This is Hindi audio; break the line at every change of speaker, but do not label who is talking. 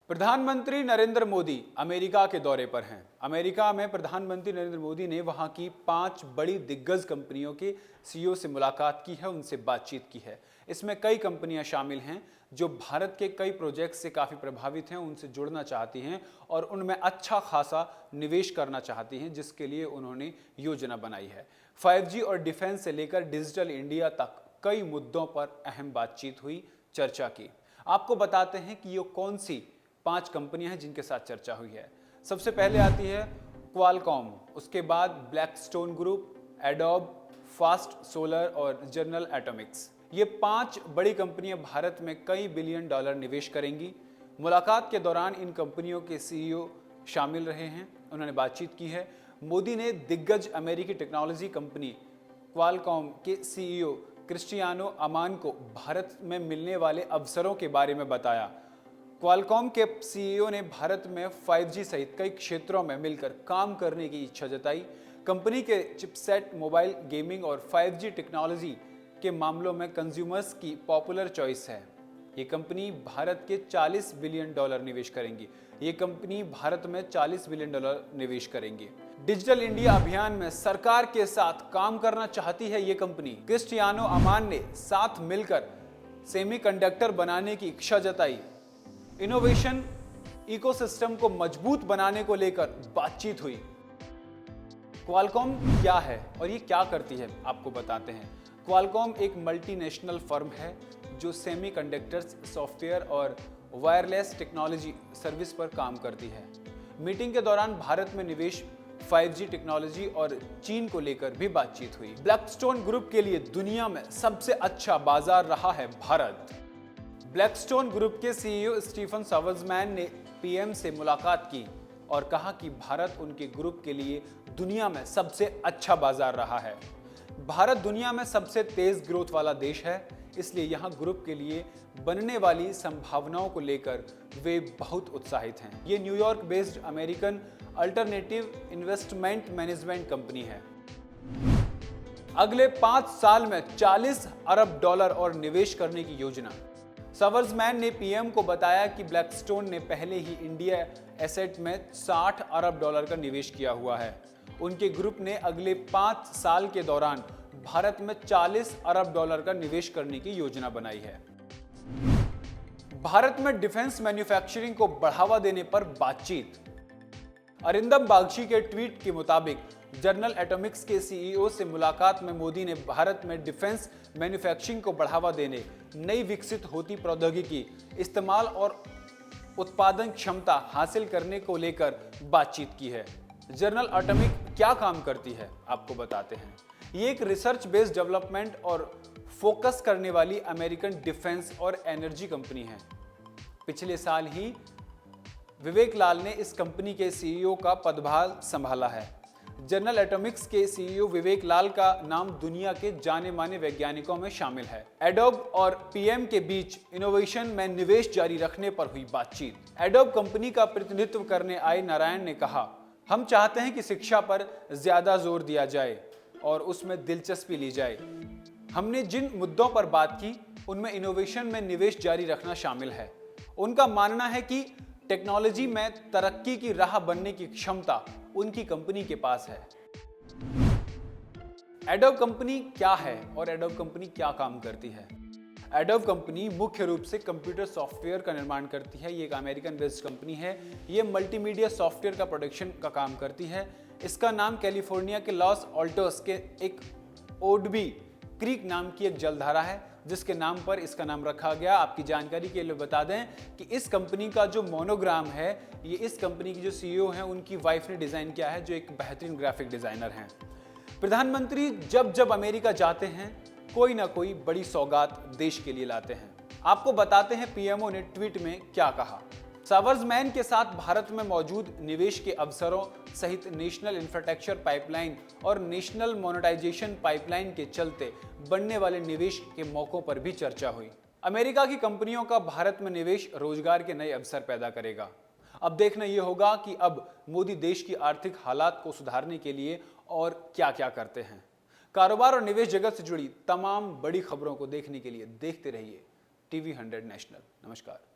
प्रधानमंत्री नरेंद्र मोदी अमेरिका के दौरे पर हैं। अमेरिका में प्रधानमंत्री नरेंद्र मोदी ने वहां की 5 बड़ी दिग्गज कंपनियों के सीईओ से मुलाकात की है, उनसे बातचीत की है। इसमें कई कंपनियां शामिल हैं जो भारत के कई प्रोजेक्ट से काफ़ी प्रभावित हैं, उनसे जुड़ना चाहती हैं और उनमें अच्छा खासा निवेश करना चाहती हैं, जिसके लिए उन्होंने योजना बनाई है। 5G और डिफेंस से लेकर डिजिटल इंडिया तक कई मुद्दों पर अहम बातचीत हुई, चर्चा की। आपको बताते हैं कि ये कौन सी 5 कंपनियां हैं जिनके साथ चर्चा हुई है। सबसे पहले आती है क्वालकॉम, उसके बाद Blackstone group, adobe, fast solar और जनरल एटॉमिक्स। ये 5 बड़ी कंपनियां भारत में कई बिलियन डॉलर निवेश करेंगी। मुलाकात के दौरान इन कंपनियों के सीईओ शामिल रहे हैं, उन्होंने बातचीत की है। मोदी ने दिग्गज अमेरिकी टेक्नोलॉजी कंपनी क्वालकॉम के सीईओ क्रिस्टियानो अमान को भारत में मिलने वाले अवसरों के बारे में बताया। क्वालकॉम के सीईओ ने भारत में 5G सहित कई क्षेत्रों में मिलकर काम करने की इच्छा जताई। कंपनी के चिपसेट, मोबाइल, गेमिंग और 5G टेक्नोलॉजी के मामलों में कंज्यूमर्स की पॉपुलर चॉइस है। ये कंपनी भारत के 40 बिलियन डॉलर निवेश करेंगी। ये कंपनी भारत में 40 बिलियन डॉलर निवेश करेंगी। डिजिटल इंडिया अभियान में सरकार के साथ काम करना चाहती है ये कंपनी। क्रिस्टियानो अमान ने साथ मिलकर सेमीकंडक्टर बनाने की इच्छा जताई। इनोवेशन इकोसिस्टम को मजबूत बनाने को लेकर बातचीत हुई। क्वालकॉम क्या है और ये क्या करती है, आपको बताते हैं। क्वालकॉम एक मल्टीनेशनल फर्म है जो सेमीकंडक्टर्स, सॉफ्टवेयर और वायरलेस टेक्नोलॉजी सर्विस पर काम करती है। मीटिंग के दौरान भारत में निवेश, 5G टेक्नोलॉजी और चीन को लेकर भी बातचीत हुई। ब्लैकस्टोन ग्रुप के लिए दुनिया में सबसे अच्छा बाजार रहा है भारत। ब्लैकस्टोन ग्रुप के सीईओ स्टीफन सावर्समैन ने पीएम से मुलाकात की और कहा कि भारत उनके ग्रुप के लिए दुनिया में सबसे अच्छा बाजार रहा है। भारत दुनिया में सबसे तेज ग्रोथ वाला देश है, इसलिए यहाँ ग्रुप के लिए बनने वाली संभावनाओं को लेकर वे बहुत उत्साहित हैं। ये New York based American alternative investment management company है। अगले 5 साल में 40 अरब डॉलर और निवेश करने की योजना। सावर्समैन ने पीएम को बताया कि ब्लैकस्टोन ने पहले ही इंडिया एसेट में 60 अरब डॉलर का निवेश किया हुआ है। उनके ग्रुप ने अगले 5 साल के दौरान भारत में 40 अरब डॉलर का निवेश करने की योजना बनाई है। भारत में डिफेंस मैन्युफैक्चरिंग को बढ़ावा देने पर बातचीत। अरिंदम बागची के ट्वीट के मुताबिक जनरल एटॉमिक्स के सीईओ से मुलाकात में मोदी ने भारत में डिफेंस मैन्युफैक्चरिंग को बढ़ावा देने, नई विकसित होती प्रौद्योगिकी, इस्तेमाल और उत्पादन क्षमता हासिल करने को लेकर बातचीत की है। जनरल एटॉमिक क्या काम करती है, आपको बताते हैं। ये एक रिसर्च बेस्ड डेवलपमेंट और फोकस करने वाली अमेरिकन डिफेंस और एनर्जी कंपनी है। पिछले साल ही विवेक लाल ने इस कंपनी के सीईओ का पदभार संभाला है। जनरल एटॉमिक्स के सीईओ विवेक लाल का नाम दुनिया के जाने माने वैज्ञानिकों में शामिल है। एडोब और पीएम के बीच इनोवेशन में निवेश जारी रखने पर हुई बातचीत। एडोब कंपनी का प्रतिनिधित्व करने आए नारायण ने कहा, हम चाहते हैं कि शिक्षा पर ज्यादा जोर दिया जाए और उसमें दिलचस्पी ली जाए। हमने जिन मुद्दों पर बात की उनमें इनोवेशन में निवेश जारी रखना शामिल है। उनका मानना है कि टेक्नोलॉजी में तरक्की की राह बनने की क्षमता उनकी कंपनी के पास है। एडोब कंपनी क्या है और एडोब कंपनी क्या काम करती है? एडोब कंपनी मुख्य रूप से कंप्यूटर सॉफ्टवेयर का निर्माण करती है। ये एक अमेरिकन बेस्ड कंपनी है। ये मल्टीमीडिया सॉफ्टवेयर का प्रोडक्शन का काम करती है। इसका नाम कैलिफोर्निया के लॉस ऑल्टोस के एक ओडबी क्रीक नाम की एक जलधारा है, जिसके नाम पर इसका नाम रखा गया। आपकी जानकारी के लिए बता दें कि इस कंपनी का जो मोनोग्राम है, ये इस कंपनी की जो सीईओ हैं उनकी वाइफ ने डिजाइन किया है, जो एक बेहतरीन ग्राफिक डिजाइनर हैं। प्रधानमंत्री जब जब अमेरिका जाते हैं कोई ना कोई बड़ी सौगात देश के लिए लाते हैं। आपको बताते हैं पीएमओ ने ट्वीट में क्या कहा। सावर्समैन के साथ भारत में मौजूद निवेश के अवसरों सहित नेशनल इंफ्रास्ट्रक्चर पाइपलाइन और नेशनल मोनेटाइजेशन पाइपलाइन के चलते बनने वाले निवेश के मौकों पर भी चर्चा हुई। अमेरिका की कंपनियों का भारत में निवेश रोजगार के नए अवसर पैदा करेगा। अब देखना यह होगा कि अब मोदी देश की आर्थिक हालात को सुधारने के लिए और क्या क्या करते हैं। कारोबार और निवेश जगत से जुड़ी तमाम बड़ी खबरों को देखने के लिए देखते रहिए TV 100 नेशनल। नमस्कार।